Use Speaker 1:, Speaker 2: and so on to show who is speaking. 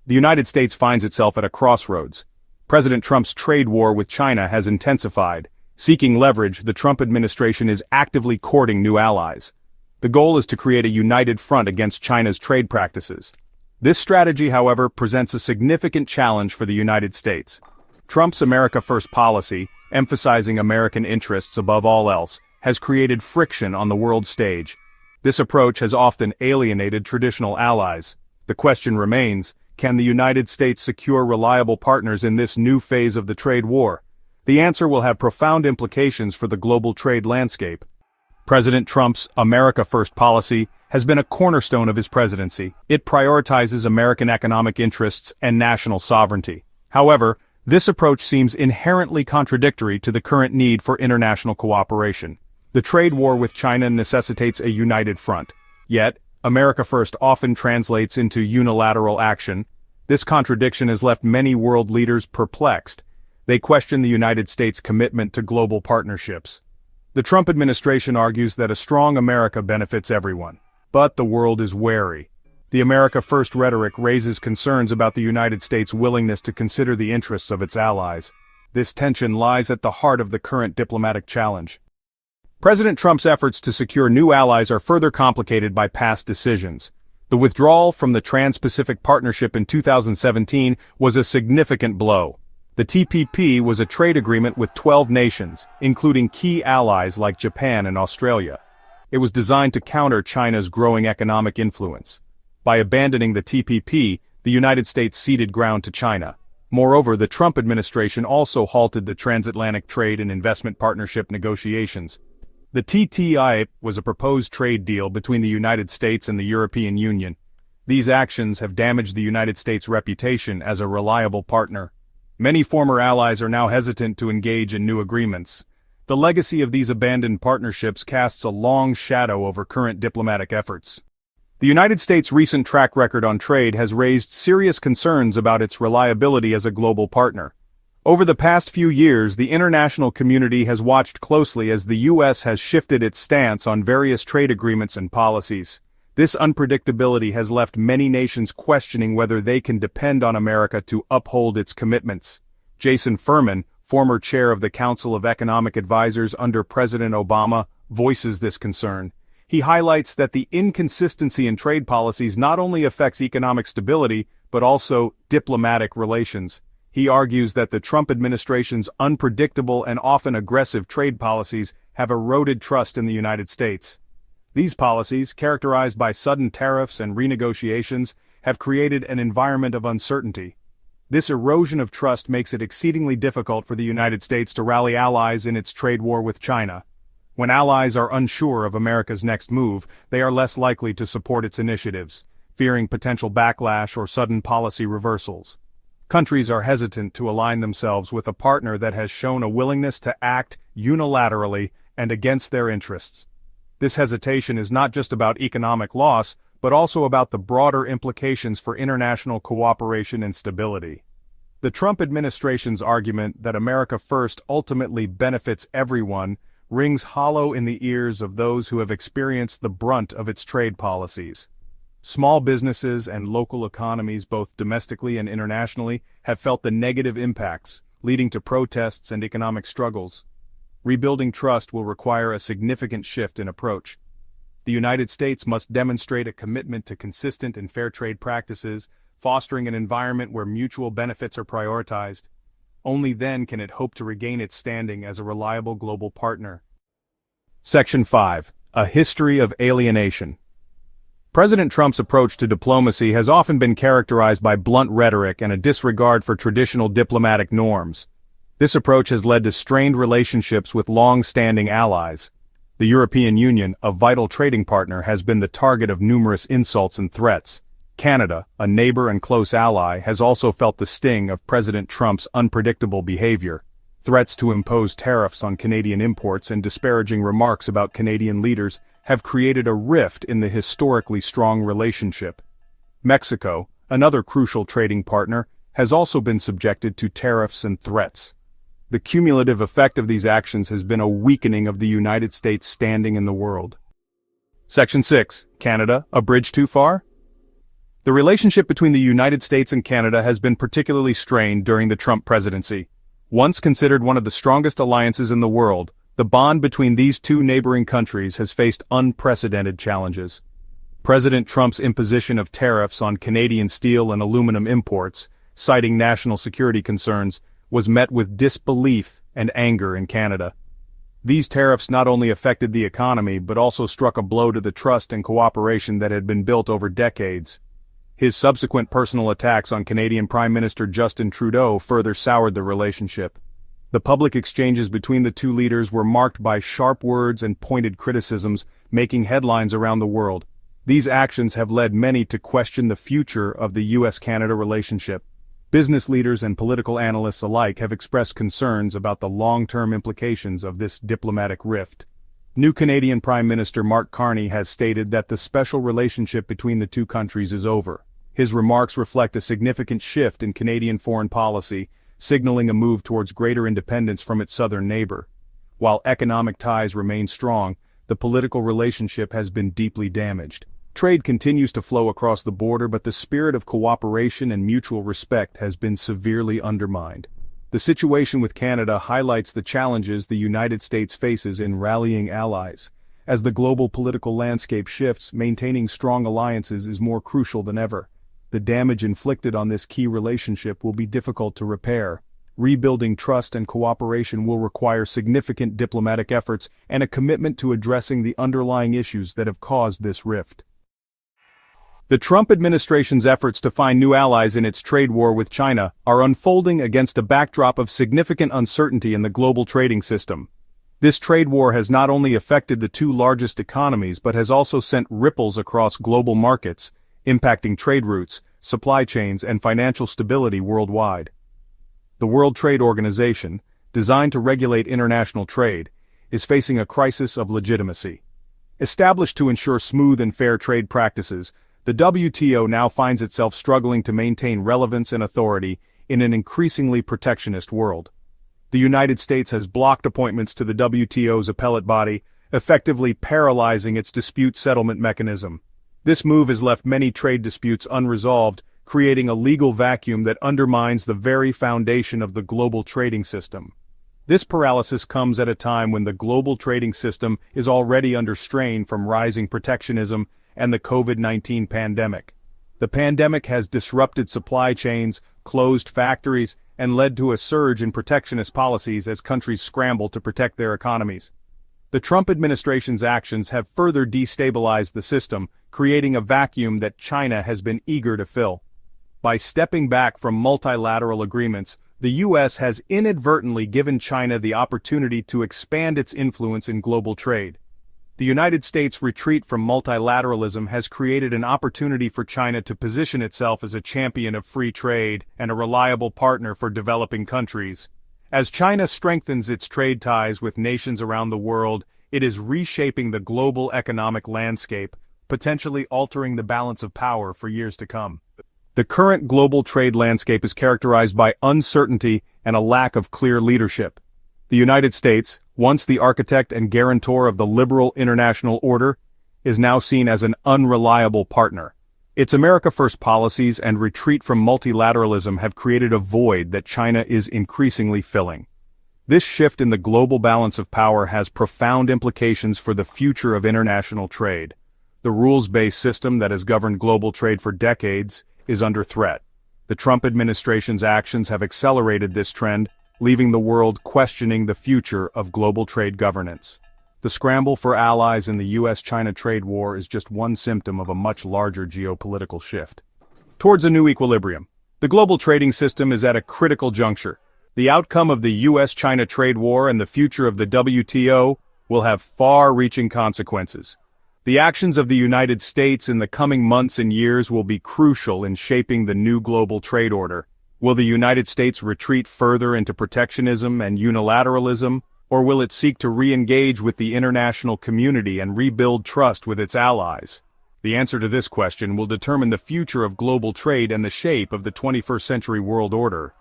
Speaker 1: The United States finds itself at a crossroads. President Trump's trade war with China has intensified. Seeking leverage, the Trump administration is actively courting new allies. The goal is to create a united front against China's trade practices. This strategy, however, presents a significant challenge for the United States. Trump's America First policy, emphasizing American interests above all else, has created friction on the world stage. This approach has often alienated traditional allies. The question remains, can the United States secure reliable partners in this new phase of the trade war? The answer will have profound implications for the global trade landscape. President Trump's America First policy has been a cornerstone of his presidency. It prioritizes American economic interests and national sovereignty. However, this approach seems inherently contradictory to the current need for international cooperation. The trade war with China necessitates a united front. Yet, America First often translates into unilateral action. This contradiction has left many world leaders perplexed. They question the United States' commitment to global partnerships. The Trump administration argues that a strong America benefits everyone. But the world is wary. The America First rhetoric raises concerns about the United States' willingness to consider the interests of its allies. This tension lies at the heart of the current diplomatic challenge. President Trump's efforts to secure new allies are further complicated by past decisions. The withdrawal from the Trans-Pacific Partnership in 2017 was a significant blow. The TPP was a trade agreement with 12 nations, including key allies like Japan and Australia. It was designed to counter China's growing economic influence. By abandoning the TPP, the United States ceded ground to China. Moreover, the Trump administration also halted the Transatlantic Trade and Investment Partnership negotiations. The TTIP was a proposed trade deal between the United States and the European Union. These actions have damaged the United States' reputation as a reliable partner. Many former allies are now hesitant to engage in new agreements. The legacy of these abandoned partnerships casts a long shadow over current diplomatic efforts. The United States' recent track record on trade has raised serious concerns about its reliability as a global partner. Over the past few years, the international community has watched closely as the U.S. has shifted its stance on various trade agreements and policies. This unpredictability has left many nations questioning whether they can depend on America to uphold its commitments. Jason Furman, former chair of the Council of Economic Advisers under President Obama, voices this concern. He highlights that the inconsistency in trade policies not only affects economic stability, but also diplomatic relations. He argues that the Trump administration's unpredictable and often aggressive trade policies have eroded trust in the United States. These policies, characterized by sudden tariffs and renegotiations, have created an environment of uncertainty. This erosion of trust makes it exceedingly difficult for the United States to rally allies in its trade war with China. When allies are unsure of America's next move, they are less likely to support its initiatives, fearing potential backlash or sudden policy reversals. Countries are hesitant to align themselves with a partner that has shown a willingness to act unilaterally and against their interests. This hesitation is not just about economic loss, but also about the broader implications for international cooperation and stability. The Trump administration's argument that America First ultimately benefits everyone rings hollow in the ears of those who have experienced the brunt of its trade policies. Small businesses and local economies, both domestically and internationally, have felt the negative impacts, leading to protests and economic struggles. Rebuilding trust will require a significant shift in approach. The United States must demonstrate a commitment to consistent and fair trade practices, fostering an environment where mutual benefits are prioritized. Only then can it hope to regain its standing as a reliable global partner. Section 5. A History of Alienation. President Trump's approach to diplomacy has often been characterized by blunt rhetoric and a disregard for traditional diplomatic norms. This approach has led to strained relationships with long-standing allies. The European Union, a vital trading partner, has been the target of numerous insults and threats. Canada, a neighbor and close ally, has also felt the sting of President Trump's unpredictable behavior. Threats to impose tariffs on Canadian imports and disparaging remarks about Canadian leaders have created a rift in the historically strong relationship. Mexico, another crucial trading partner, has also been subjected to tariffs and threats. The cumulative effect of these actions has been a weakening of the United States' standing in the world. Section 6. Canada, a bridge too far? The relationship between the United States and Canada has been particularly strained during the Trump presidency. Once considered one of the strongest alliances in the world, the bond between these two neighboring countries has faced unprecedented challenges. President Trump's imposition of tariffs on Canadian steel and aluminum imports, citing national security concerns, was met with disbelief and anger in Canada. These tariffs not only affected the economy but also struck a blow to the trust and cooperation that had been built over decades. His subsequent personal attacks on Canadian Prime Minister Justin Trudeau further soured the relationship. The public exchanges between the two leaders were marked by sharp words and pointed criticisms, making headlines around the world. These actions have led many to question the future of the U.S.-Canada relationship. Business leaders and political analysts alike have expressed concerns about the long-term implications of this diplomatic rift. New Canadian Prime Minister Mark Carney has stated that the special relationship between the two countries is over. His remarks reflect a significant shift in Canadian foreign policy, signaling a move towards greater independence from its southern neighbor. While economic ties remain strong, the political relationship has been deeply damaged. Trade continues to flow across the border, but the spirit of cooperation and mutual respect has been severely undermined. The situation with Canada highlights the challenges the United States faces in rallying allies. As the global political landscape shifts, maintaining strong alliances is more crucial than ever. The damage inflicted on this key relationship will be difficult to repair. Rebuilding trust and cooperation will require significant diplomatic efforts and a commitment to addressing the underlying issues that have caused this rift. The Trump administration's efforts to find new allies in its trade war with China are unfolding against a backdrop of significant uncertainty in the global trading system. This trade war has not only affected the two largest economies but has also sent ripples across global markets, impacting trade routes, supply chains, and financial stability worldwide. The World Trade Organization, designed to regulate international trade, is facing a crisis of legitimacy. Established to ensure smooth and fair trade practices, the WTO now finds itself struggling to maintain relevance and authority in an increasingly protectionist world. The United States has blocked appointments to the WTO's appellate body, effectively paralyzing its dispute settlement mechanism. This move has left many trade disputes unresolved, creating a legal vacuum that undermines the very foundation of the global trading system. This paralysis comes at a time when the global trading system is already under strain from rising protectionism and the COVID-19 pandemic. The pandemic has disrupted supply chains, closed factories, and led to a surge in protectionist policies as countries scramble to protect their economies. The Trump administration's actions have further destabilized the system, creating a vacuum that China has been eager to fill. By stepping back from multilateral agreements, the U.S. has inadvertently given China the opportunity to expand its influence in global trade. The United States' retreat from multilateralism has created an opportunity for China to position itself as a champion of free trade and a reliable partner for developing countries. As China strengthens its trade ties with nations around the world, it is reshaping the global economic landscape, potentially altering the balance of power for years to come. The current global trade landscape is characterized by uncertainty and a lack of clear leadership. The United States, once the architect and guarantor of the liberal international order, is now seen as an unreliable partner. Its America First policies and retreat from multilateralism have created a void that China is increasingly filling. This shift in the global balance of power has profound implications for the future of international trade. The rules-based system that has governed global trade for decades is under threat. The Trump administration's actions have accelerated this trend, leaving the world questioning the future of global trade governance. The scramble for allies in the U.S.-China trade war is just one symptom of a much larger geopolitical shift. Towards a new equilibrium, the global trading system is at a critical juncture. The outcome of the U.S.-China trade war and the future of the WTO will have far-reaching consequences. The actions of the United States in the coming months and years will be crucial in shaping the new global trade order. Will the United States retreat further into protectionism and unilateralism, or will it seek to re-engage with the international community and rebuild trust with its allies? The answer to this question will determine the future of global trade and the shape of the 21st century world order.